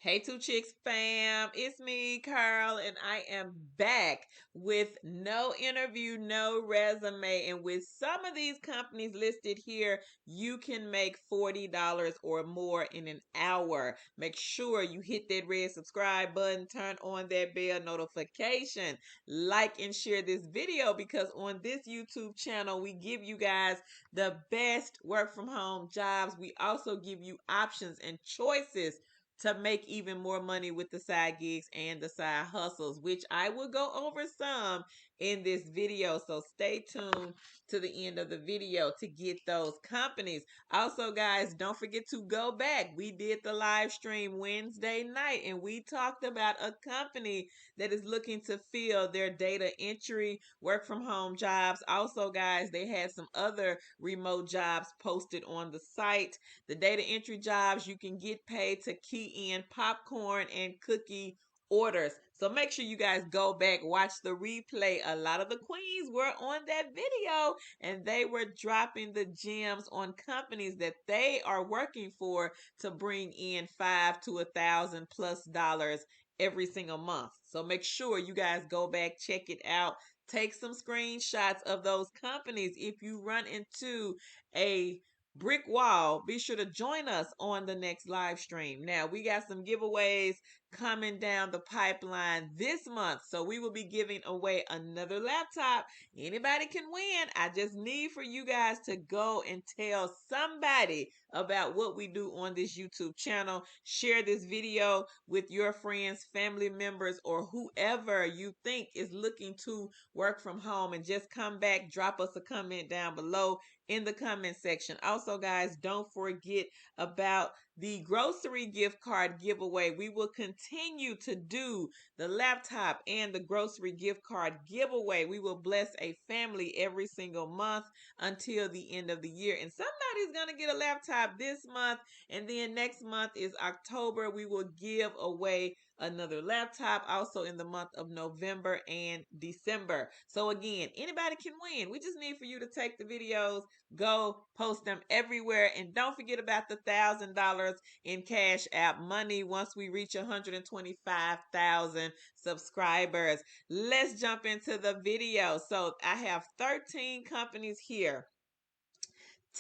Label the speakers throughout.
Speaker 1: Hey, Two Chicks fam, it's me, Carl, and I am back with no interview, no resume. And with some of these companies listed here, you can make $40 or more in an hour. Make sure you hit that red subscribe button, turn on that bell notification, like and share this video because on this YouTube channel, we give you guys the best work from home jobs. We also give you options and choices to make even more money with the side gigs and the side hustles, which I will go over some in this video. So stay tuned to the end of the video to get those companies. Also, guys, don't forget to go back. We did the live stream Wednesday night and we talked about a company that is looking to fill their data entry, work from home jobs. Also, guys, they had some other remote jobs posted on the site. The data entry jobs, you can get paid to key in popcorn and cookie orders. So make sure you guys go back, watch the replay. A lot of the queens were on that video and they were dropping the gems on companies that they are working for to bring in five to $1,000+ every single month. So make sure you guys go back, check it out. Take some screenshots of those companies. If you run into a brick wall, be sure to join us on the next live stream. Now, we got some giveaways coming down the pipeline this month. So we will be giving away another laptop. Anybody can win. I just need for you guys to go and tell somebody about what we do on this YouTube channel. Share this video with your friends, family members, or whoever you think is looking to work from home, and just come back, drop us a comment down below in the comment section. Also, guys, don't forget about the grocery gift card giveaway. We will continue to do the laptop and the grocery gift card giveaway. We will bless a family every single month until the end of the year. And somebody's going to get a laptop this month. And then next month is October. We will give away another laptop also in the month of November and December. So again, anybody can win. We just need for you to take the videos, go post them everywhere, and don't forget about the $1,000 in Cash App money once we reach 125,000 subscribers. Let's jump into the video. So I have 13 companies here.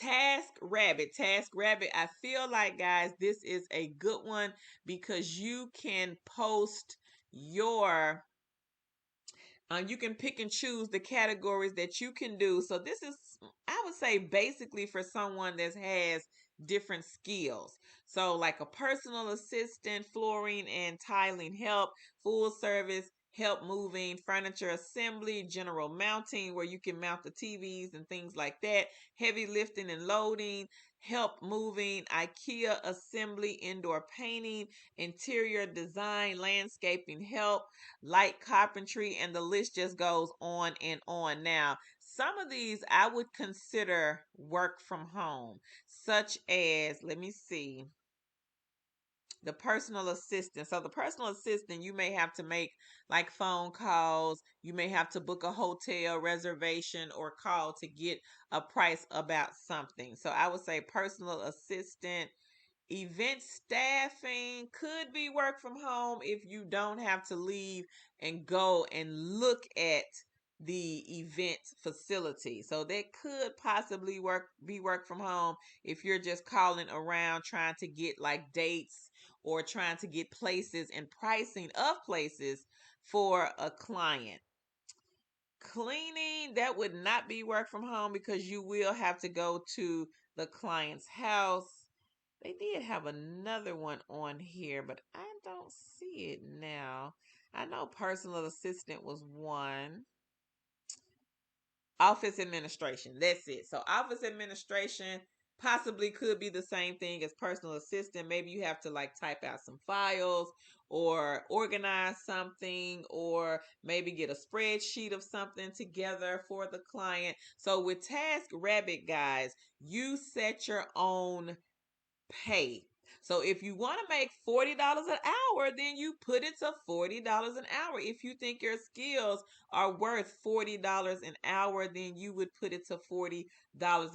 Speaker 1: TaskRabbit, I feel like, guys, this is a good one because you can post your you can pick and choose the categories that you can do. So this is, I would say, basically for someone that has different skills. So like a personal assistant, flooring and tiling help, full service help moving, furniture assembly, general mounting where you can mount the TVs and things like that, heavy lifting and loading, help moving, IKEA assembly, indoor painting, interior design, landscaping help, light carpentry, and the list just goes on and on. Now, some of these I would consider work from home, such as, let me see, the personal assistant. So the personal assistant, you may have to make like phone calls, you may have to book a hotel reservation or call to get a price about something. So I would say personal assistant. Event staffing could be work from home if you don't have to leave and go and look at the event facility. So that could possibly be work from home if you're just calling around trying to get like dates or trying to get places and pricing of places for a client. Cleaning, that would not be work from home because you will have to go to the client's house. They did have another one on here, but I don't see it now. I know personal assistant was one. Office administration, that's it. So office administration possibly could be the same thing as personal assistant. Maybe you have to like type out some files or organize something or maybe get a spreadsheet of something together for the client. So with TaskRabbit, guys, you set your own pay. So if you want to make $40 an hour, then you put it to $40 an hour. If you think your skills are worth $40 an hour, then you would put it to $40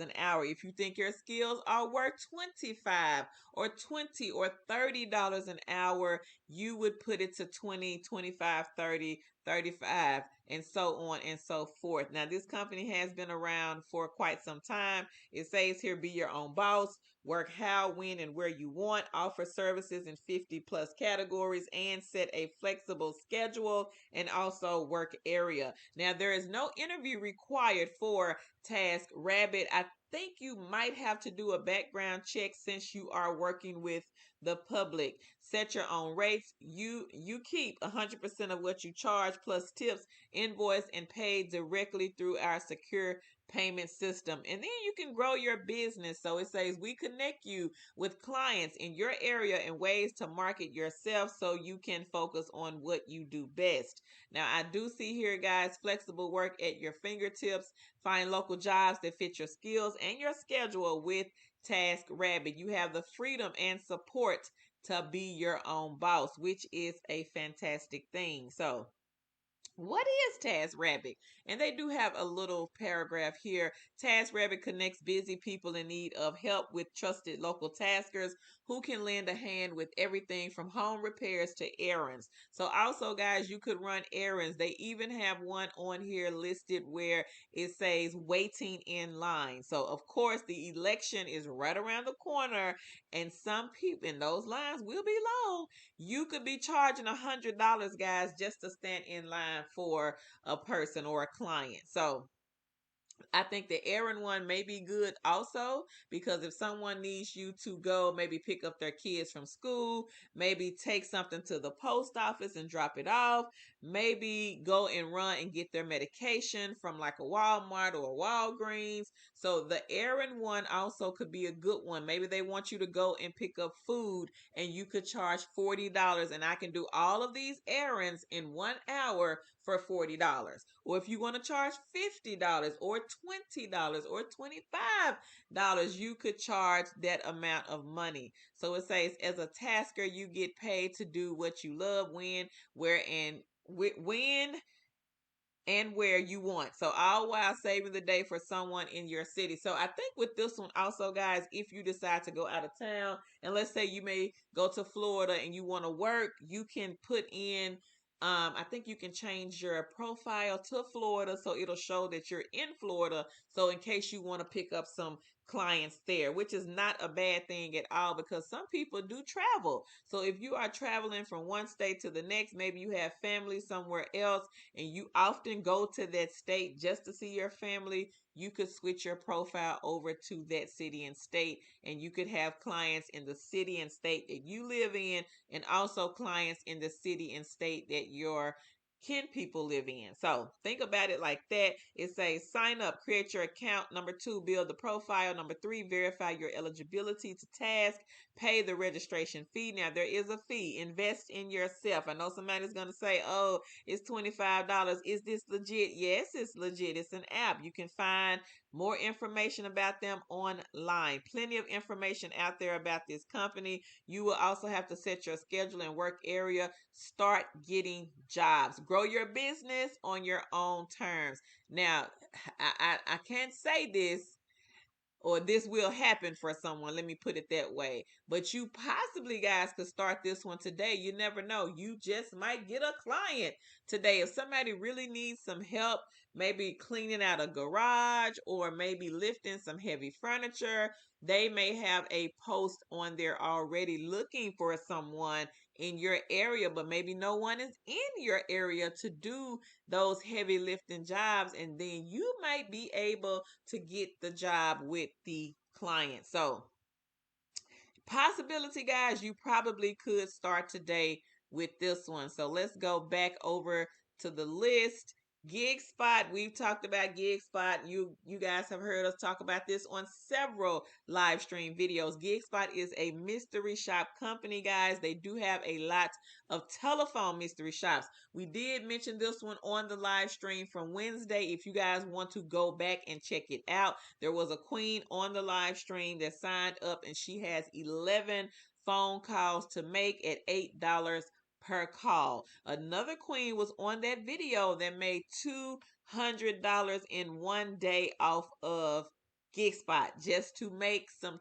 Speaker 1: an hour. If you think your skills are worth 25 or 20 or $30 an hour, you would put it to 20, 25, 30, 35, and so on and so forth. Now, this company has been around for quite some time. It says here, be your own boss, work how, when, and where you want, offer services in 50 plus categories, and set a flexible schedule and also work area. Now, there is no interview required for TaskRabbit. I think you might have to do a background check since you are working with the public. Set your own rates. You keep 100% of what you charge plus tips, invoice, and paid directly through our secure payment system. And then you can grow your business. So it says we connect you with clients in your area and ways to market yourself so you can focus on what you do best. Now, I do see here, guys, flexible work at your fingertips. Find local jobs that fit your skills and your schedule with TaskRabbit. You have the freedom and support to be your own boss, which is a fantastic thing. So, what is TaskRabbit? And they do have a little paragraph here. TaskRabbit connects busy people in need of help with trusted local taskers who can lend a hand with everything from home repairs to errands. So also, guys, you could run errands. They even have one on here listed where it says waiting in line. So of course, the election is right around the corner, and some people in those lines will be long. You could be charging $100, guys, just to stand in line for a person or a client. So I think the errand one may be good also, because if someone needs you to go maybe pick up their kids from school, maybe take something to the post office and drop it off, maybe go and run and get their medication from like a Walmart or a Walgreens. So the errand one also could be a good one. Maybe they want you to go and pick up food and you could charge $40, and I can do all of these errands in 1 hour for $40. Or if you want to charge $50 or $20 or $25, you could charge that amount of money. So it says, as a tasker, you get paid to do what you love, when and where you want. So all while saving the day for someone in your city. So I think with this one also, guys, if you decide to go out of town, and let's say you may go to Florida and you want to work, you can put in I think you can change your profile to Florida so it'll show that you're in Florida. So in case you want to pick up some clients there, which is not a bad thing at all, because some people do travel. So if you are traveling from one state to the next, maybe you have family somewhere else and you often go to that state just to see your family, you could switch your profile over to that city and state, and you could have clients in the city and state that you live in, and also clients in the city and state that your kin people live in. So think about it like that. It says sign up, create your account. Number 2, build the profile. Number 3, verify your eligibility to task, pay the registration fee. Now there is a fee. Invest in yourself. I know somebody's going to say, oh, it's $25. Is this legit? Yes, it's legit. It's an app. You can find more information about them online. Plenty of information out there about this company. You will also have to set your schedule and work area. Start getting jobs. Grow your business on your own terms. Now, I can't say this or this will happen for someone. Let me put it that way. But you possibly, guys, could start this one today. You never know. You just might get a client today. If somebody really needs some help, maybe cleaning out a garage or maybe lifting some heavy furniture, they may have a post on there already looking for someone in your area, but maybe no one is in your area to do those heavy lifting jobs, and then you might be able to get the job with the client. So, possibility, guys, you probably could start today with this one. So let's go back over to the list. Gig Spot, we've talked about Gig Spot. You guys have heard us talk about this on several live stream videos. Gig Spot is a mystery shop company, guys. They do have a lot of telephone mystery shops. We did mention this one on the live stream from Wednesday. If you guys want to go back and check it out, there was a queen on the live stream that signed up, and she has 11 phone calls to make at $8 per call. Another queen was on that video that made $200 in one day off of GigSpot just to make some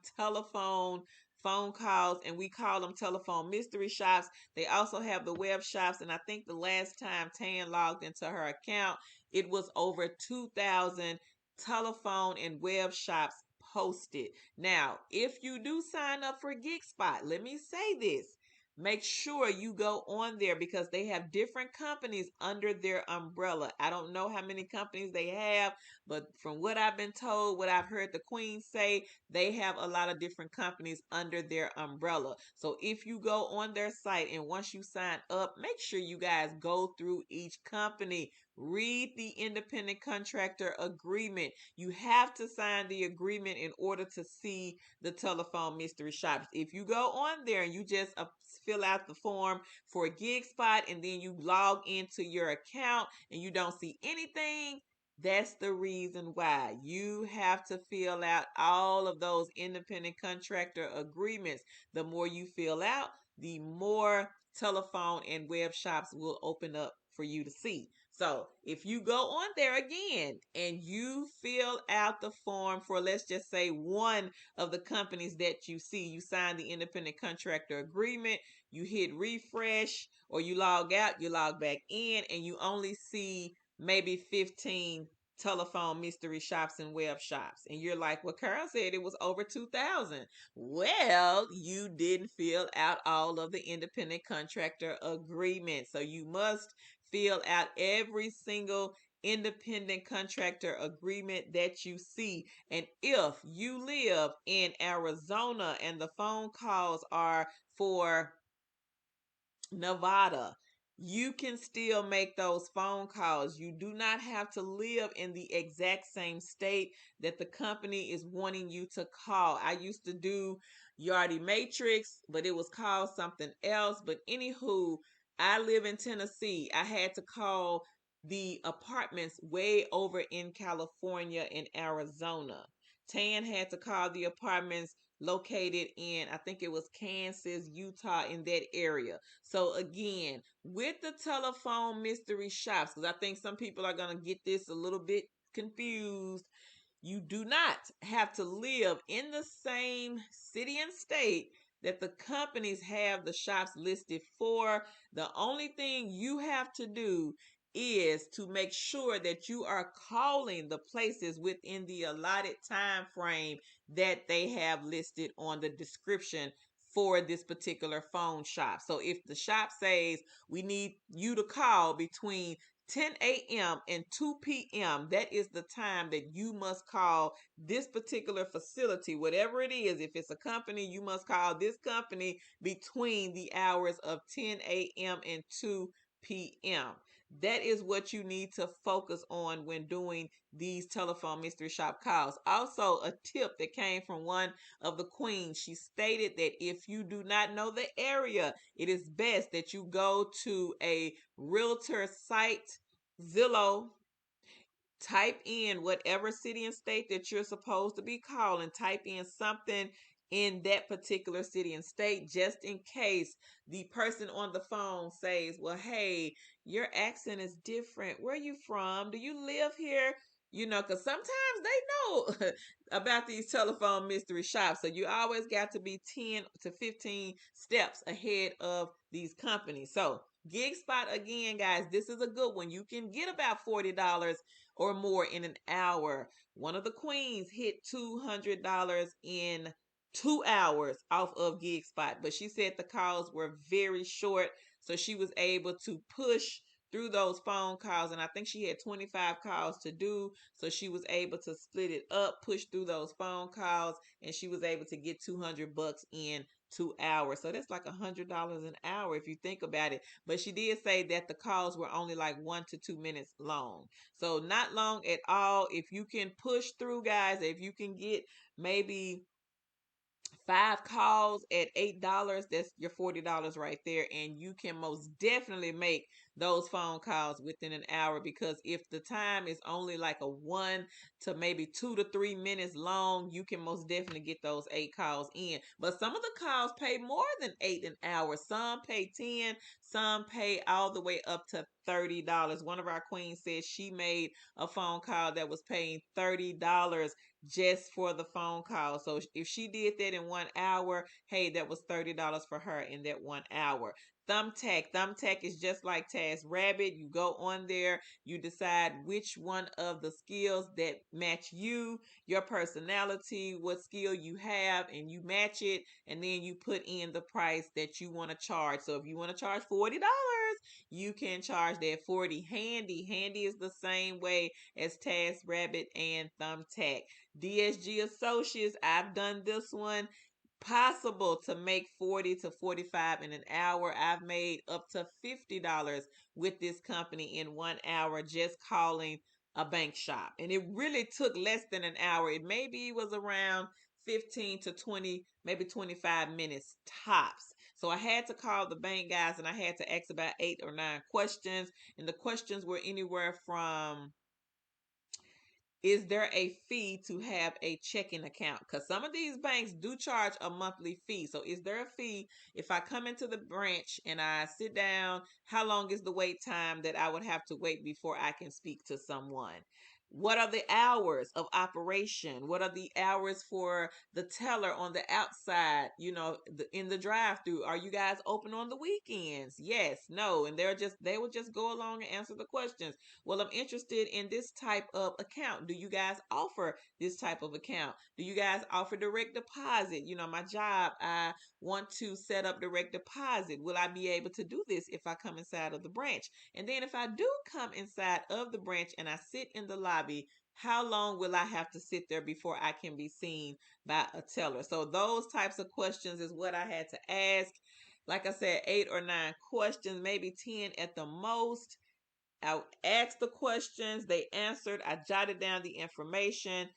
Speaker 1: phone calls, and we call them telephone mystery shops. They also have the web shops, and I think the last time Tan logged into her account, it was over 2,000 telephone and web shops posted. Now, if you do sign up for GigSpot, let me say this. Make sure you go on there because they have different companies under their umbrella. I don't know how many companies they have, but from what I've been told, what I've heard the queen say, they have a lot of different companies under their umbrella. So if you go on their site and once you sign up, make sure you guys go through each company. Read the independent contractor agreement. You have to sign the agreement in order to see the telephone mystery shops. If you go on there and you just fill out the form for GigSpot and then you log into your account and you don't see anything, that's the reason why you have to fill out all of those independent contractor agreements. The more you fill out, the more telephone and web shops will open up for you to see. So if you go on there again and you fill out the form for, let's just say, one of the companies that you see, you sign the independent contractor agreement, you hit refresh or you log out, you log back in, and you only see maybe 15 telephone mystery shops and web shops. And you're like, well, Carol said it was over 2,000. Well, you didn't fill out all of the independent contractor agreement. So you must fill out every single independent contractor agreement that you see. And if you live in Arizona and the phone calls are for Nevada, you can still make those phone calls. You do not have to live in the exact same state that the company is wanting you to call. I used to do Yardi Matrix, but it was called something else. But anywho, I live in Tennessee. I had to call the apartments way over in California and Arizona. Tan had to call the apartments located in, I think it was Kansas, Utah, in that area. So again, with the telephone mystery shops, because I think some people are going to get this a little bit confused, you do not have to live in the same city and state that the companies have the shops listed for. The only thing you have to do is to make sure that you are calling the places within the allotted time frame that they have listed on the description for this particular phone shop. So if the shop says we need you to call between 10 a.m. and 2 p.m., that is the time that you must call this particular facility, whatever it is. If it's a company, you must call this company between the hours of 10 a.m. and 2 p.m. That is what you need to focus on when doing these telephone mystery shop calls. Also, a tip that came from one of the queens. She stated that if you do not know the area, it is best that you go to a realtor site, Zillow, type in whatever city and state that you're supposed to be calling, type in something in that particular city and state just in case the person on the phone says, well, hey, your accent is different. Where are you from? Do you live here? You know, because sometimes they know about these telephone mystery shops. So you always got to be 10 to 15 steps ahead of these companies. So GigSpot, again, guys, this is a good one. You can get about $40 or more in an hour. One of the queens hit $200 in 2 hours off of GigSpot, but she said the calls were very short, so she was able to push through those phone calls, and I think she had 25 calls to do, so she was able to split it up, push through those phone calls, and she was able to get $200 in 2 hours. So that's like $100 an hour if you think about it. But she did say that the calls were only like 1 to 2 minutes long. So not long at all. If you can push through, guys, if you can get maybe 5 calls at $8, that's your $40 right there. And you can most definitely make those phone calls within an hour, because if the time is only like a 1 to maybe 2 to 3 minutes long, you can most definitely get those 8 calls in. But some of the calls pay more than 8 an hour. Some pay 10, some pay all the way up to $30. One of our queens said she made a phone call that was paying $30 just for the phone call. So if she did that in 1 hour, hey, that was $30 for her in that 1 hour. Thumbtack is just like TaskRabbit. You go on there, you decide which one of the skills that match you, your personality, what skill you have, and you match it, and then you put in the price that you want to charge. So if you want to charge $40, you can charge that 40. Handy is the same way as TaskRabbit and Thumbtack. DSG Associates, I've done this one, possible to make 40 to 45 in an hour. I've made up to $50 with this company in 1 hour just calling a bank shop. And it really took less than an hour. It maybe was around 15 to 20, maybe 25 minutes tops. So I had to call the bank guys and I had to ask about 8 or 9 questions. And the questions were anywhere from, is there a fee to have a checking account? Because some of these banks do charge a monthly fee. So is there a fee if I come into the branch and I sit down? How long is the wait time that I would have to wait before I can speak to someone? What are the hours of operation? What are the hours for the teller on the outside, in the drive-through? Are you guys open on the weekends? Yes, no. And they will just go along and answer the questions. Well, I'm interested in this type of account. Do you guys offer this type of account? Do you guys offer direct deposit? My job, I want to set up direct deposit. Will I be able to do this if I come inside of the branch? And then if I do come inside of the branch and I sit in the lobby, how long will I have to sit there before I can be seen by a teller? So those types of questions is what I had to ask. Like I said, 8 or 9 questions, maybe 10 at the most. I asked the questions, they answered, I jotted down the information.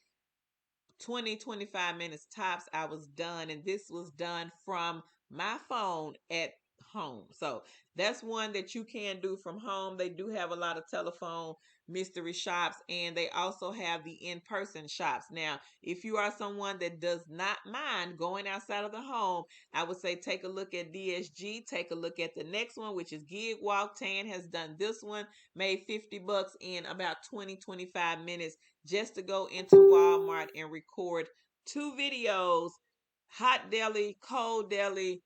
Speaker 1: 20, 25 minutes tops, I was done. And this was done from my phone at home. So that's one that you can do from home. They do have a lot of telephone mystery shops, and they also have the in-person shops. Now, if you are someone that does not mind going outside of the home, I would say take a look at DSG. Take a look at the next one, which is Gig Walk. Tan has done this one, made $50 in about 20, 25 minutes just to go into Walmart and record 2 videos, hot deli, cold deli,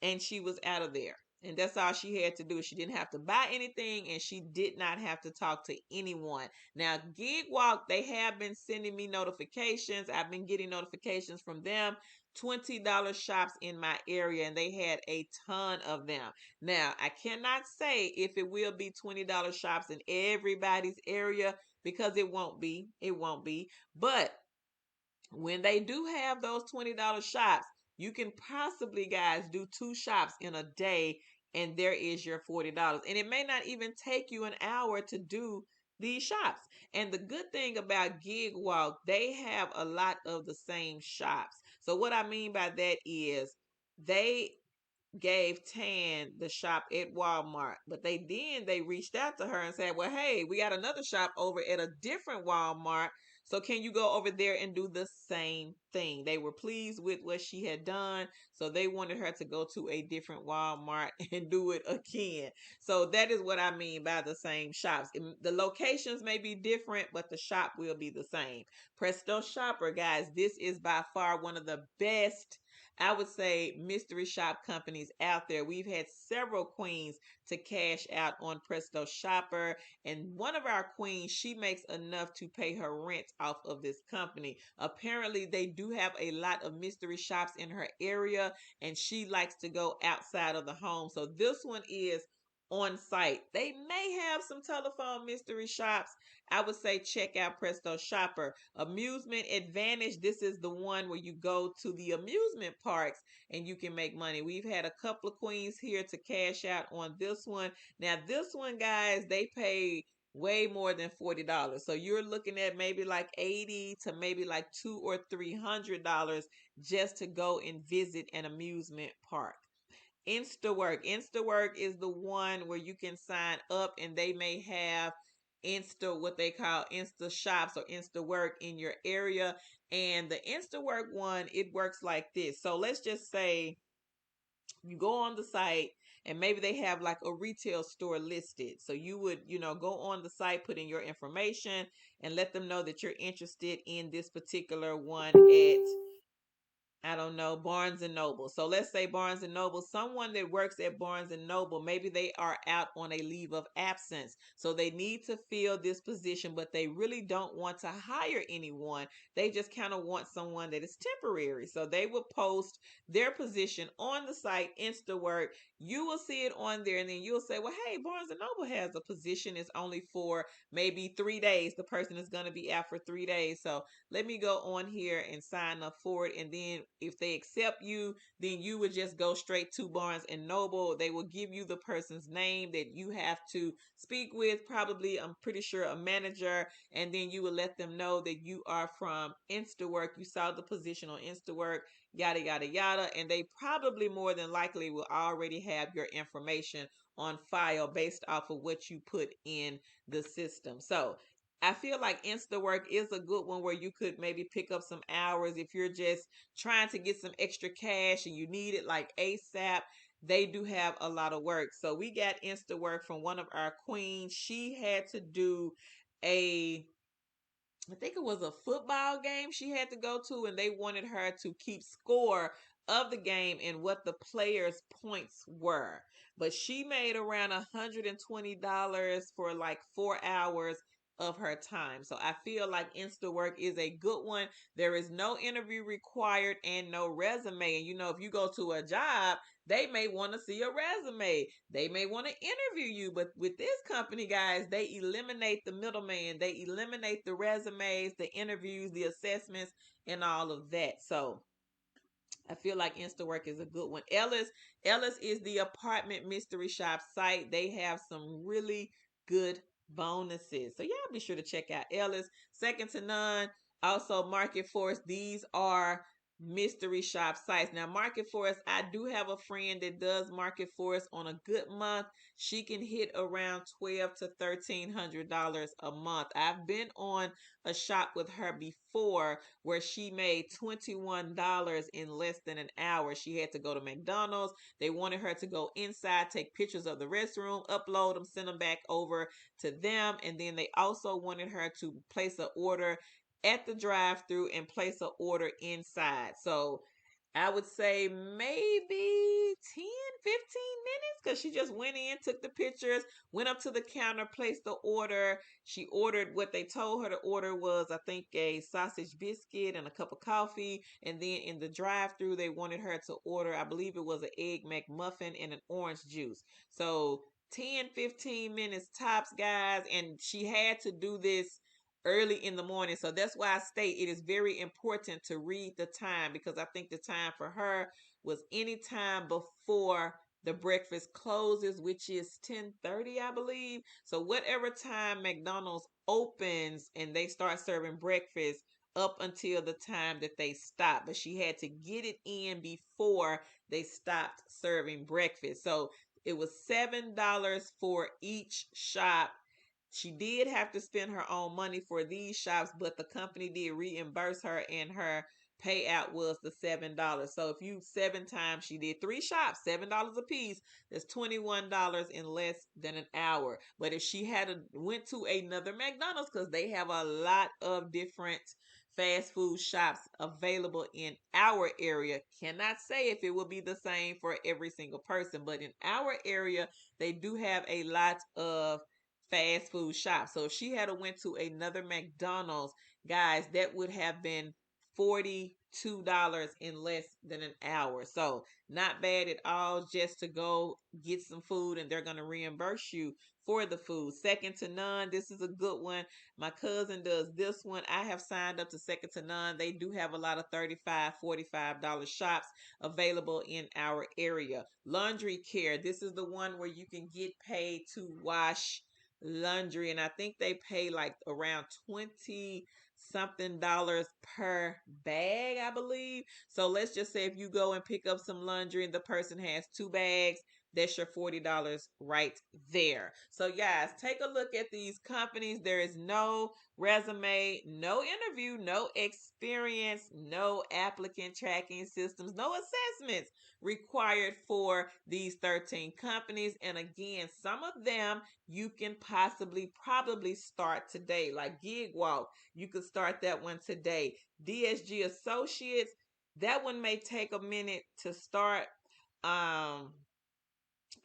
Speaker 1: and she was out of there. And that's all she had to do. She didn't have to buy anything and she did not have to talk to anyone. Now, Gig Walk, they have been sending me notifications. I've been getting notifications from them. $20 shops in my area, and they had a ton of them. Now, I cannot say if it will be $20 shops in everybody's area because it won't be. It won't be. But when they do have those $20 shops, you can possibly, guys, do 2 shops in a day, and there is your $40. And it may not even take you an hour to do these shops. And the good thing about Gig Walk, they have a lot of the same shops. So what I mean by that is they gave Tan the shop at Walmart, but they reached out to her and said, "Well, hey, we got another shop over at a different Walmart. So can you go over there and do the same thing?" They were pleased with what she had done, so they wanted her to go to a different Walmart and do it again. So that is what I mean by the same shops. The locations may be different, but the shop will be the same. Presto Shopper, guys, this is by far one of the best, I would say, mystery shop companies out there. We've had several queens to cash out on Presto Shopper, and one of our queens, she makes enough to pay her rent off of this company. Apparently, they do have a lot of mystery shops in her area, and she likes to go outside of the home. So this one is on site. They may have some telephone mystery shops. I would say check out Presto Shopper. Amusement Advantage, this is the one where you go to the amusement parks and you can make money. We've had a couple of queens here to cash out on this one. Now, this one, guys, they pay way more than $40. So you're looking at maybe like 80 to maybe like $200 or $300 just to go and visit an amusement park. Instawork is the one where you can sign up and they may have what they call Insta shops or Insta work in your area. And the Insta work one, it works like this. So let's just say you go on the site and maybe they have like a retail store listed. So you would, go on the site, put in your information and let them know that you're interested in this particular one at, I don't know, Barnes and Noble. So let's say Barnes and Noble, someone that works at Barnes and Noble, maybe they are out on a leave of absence. So they need to fill this position, but they really don't want to hire anyone. They just kind of want someone that is temporary. So they will post their position on the site, InstaWork. You will see it on there and then you'll say, well, hey, Barnes and Noble has a position. It's only for maybe 3 days. The person is going to be out for 3 days. So let me go on here and sign up for it. And then if they accept you, then you would just go straight to Barnes and Noble. They will give you the person's name that you have to speak with, probably, I'm pretty sure, a manager. And then you will let them know that you are from InstaWork. You saw the position on InstaWork, yada, yada, yada. And they probably more than likely will already have your information on file based off of what you put in the system. So I feel like InstaWork is a good one where you could maybe pick up some hours if you're just trying to get some extra cash and you need it like ASAP. They do have a lot of work. So we got InstaWork from one of our queens. She had to do a, I think it was a football game she had to go to, and they wanted her to keep score of the game and what the players' points were. But she made around $120 for like 4 hours of her time. So I feel like InstaWork is a good one. There is no interview required and no resume. And if you go to a job, they may want to see a resume. They may want to interview you. But with this company, guys, they eliminate the middleman. They eliminate the resumes, the interviews, the assessments, and all of that. So I feel like InstaWork is a good one. Ellis is the apartment mystery shop site. They have some really good bonuses. So y'all be sure to check out Ellis. Second to none. Also Market Force. These are mystery shop sites. Now Market Force, I do have a friend that does Market Force on a good month. She can hit around $1,200 to $1,300 a month. I've been on a shop with her before where she made $21 in less than an hour. She had to go to McDonald's. They wanted her to go inside, take pictures of the restroom, upload them, send them back over to them. And then they also wanted her to place an order at the drive-through and place an order inside. So I would say maybe 10, 15 minutes because she just went in, took the pictures, went up to the counter, placed the order. She ordered what they told her to order was, I think, a sausage biscuit and a cup of coffee. And then in the drive-through, they wanted her to order, I believe it was an egg McMuffin and an orange juice. So 10, 15 minutes tops, guys. And she had to do this early in the morning. So that's why I state it is very important to read the time because I think the time for her was any time before the breakfast closes, which is 10:30, I believe. So whatever time McDonald's opens and they start serving breakfast up until the time that they stop. But she had to get it in before they stopped serving breakfast. So it was $7 for each shop. She did have to spend her own money for these shops, but the company did reimburse her, and her payout was the $7. So if you 7 times, she did 3 shops, $7 a piece. That's $21 in less than an hour. But if she went to another McDonald's, because they have a lot of different fast food shops available in our area, cannot say if it will be the same for every single person, but in our area, they do have a lot of fast food shop. So if she had went to another McDonald's, guys, that would have been $42 in less than an hour. So not bad at all just to go get some food and they're going to reimburse you for the food. Second to none. This is a good one. My cousin does this one. I have signed up to second to none. They do have a lot of $35, $45 shops available in our area. Laundry care. This is the one where you can get paid to wash laundry, and I think they pay like around 20 something dollars per bag, I believe. So let's just say if you go and pick up some laundry and the person has 2 bags, That's your $40 right there. So, guys, take a look at these companies. There is no resume, no interview, no experience, no applicant tracking systems, no assessments required for these 13 companies. And again, some of them you can probably start today, like GigWalk. You could start that one today. DSG Associates, that one may take a minute to start. Um,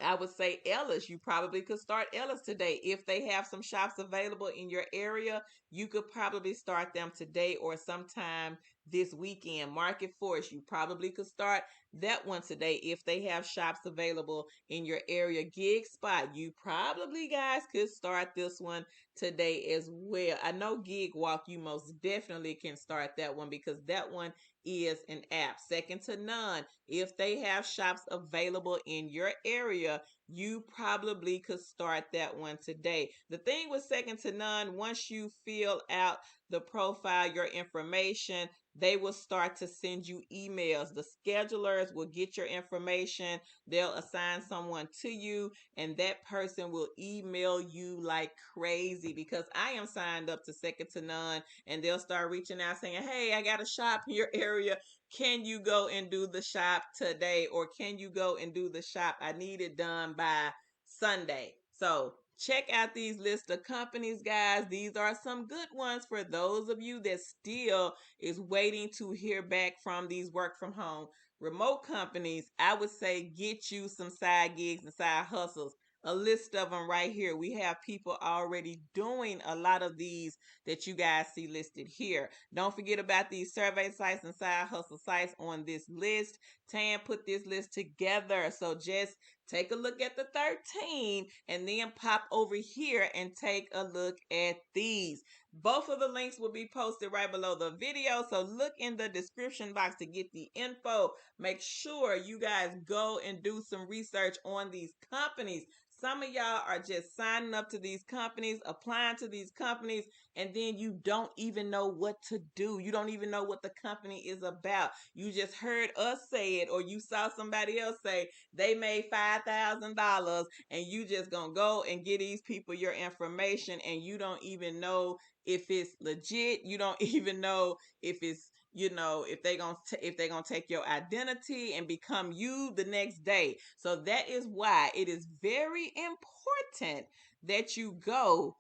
Speaker 1: I would say Ellis. You probably could start Ellis today. If they have some shops available in your area, you could probably start them today or sometime this weekend. Market Force, you probably could start that one today if they have shops available in your area. Gig Spot, you probably guys could start this one today as well. I know Gig Walk, you most definitely can start that one because that one is an app. Second to none, if they have shops available in your area, you probably could start that one today. The thing with second to none, once you fill out the profile, your information, they will start to send you emails. The schedulers will get your information. They'll assign someone to you, and that person will email you like crazy because I am signed up to second to none, and they'll start reaching out saying, hey, I got a shop in your area. Can you go and do the shop today? Or can you go and do the shop? I need it done by Sunday. So check out these list of companies, guys. These are some good ones for those of you that still is waiting to hear back from these work from home remote companies. I would say get you some side gigs and side hustles. A list of them right here. We have people already doing a lot of these that you guys see listed here. Don't forget about these survey sites and side hustle sites on this list. Tan put this list together. So just take a look at the 13 and then pop over here and take a look at these. Both of the links will be posted right below the video. So look in the description box to get the info. Make sure you guys go and do some research on these companies. Some of y'all are just signing up to these companies, applying to these companies, and then you don't even know what to do. You don't even know what the company is about. You just heard us say it, or you saw somebody else say they made $5,000, and you just gonna go and get these people your information, and you don't even know if it's legit. You don't even know if it's if they're gonna take your identity and become you the next day. So that is why it is very important that you go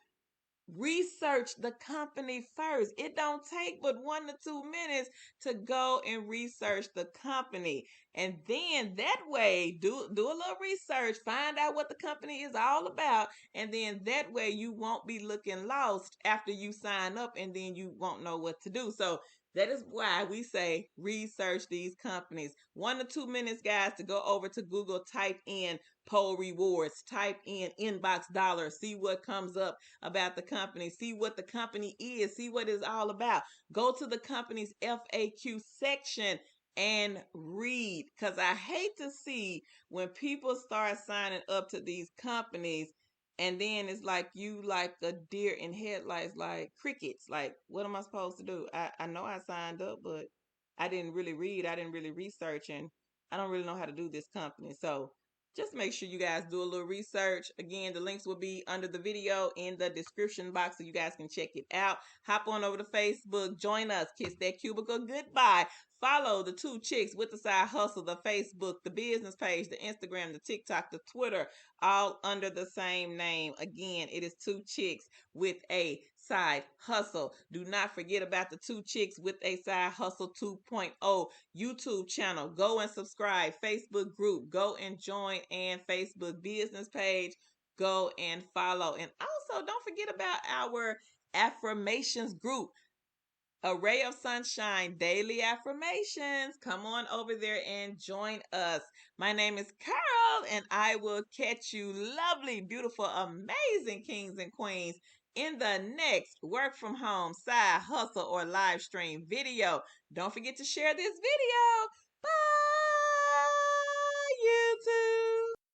Speaker 1: research the company first. It don't take but 1 to 2 minutes to go and research the company, and then that way do a little research, find out what the company is all about, and then that way you won't be looking lost after you sign up and then you won't know what to do. So that is why we say research these companies. 1 to 2 minutes, guys, to go over to Google, type in poll rewards, type in inbox dollar, see what comes up about the company, see what the company is, see what it's all about. Go to the company's FAQ section and read, because I hate to see when people start signing up to these companies and then it's like you like a deer in headlights, like crickets. Like, what am I supposed to do? I know I signed up, but I didn't really read, I didn't really research, and I don't really know how to do this company. So just make sure you guys do a little research. Again, the links will be under the video in the description box so you guys can check it out. Hop on over to Facebook, join us, kiss that cubicle goodbye. Follow the two chicks with the side hustle, the Facebook, the business page, the Instagram, the TikTok, the Twitter, all under the same name. Again, it is two chicks with a side hustle. Do not forget about the two chicks with a side hustle 2.0 YouTube channel. Go and subscribe. Facebook group. Go and join, and Facebook business page. Go and follow. And also don't forget about our affirmations group. A ray of sunshine, daily affirmations. Come on over there and join us. My name is Carl, and I will catch you lovely, beautiful, amazing kings and queens in the next work from home, side hustle, or live stream video. Don't forget to share this video.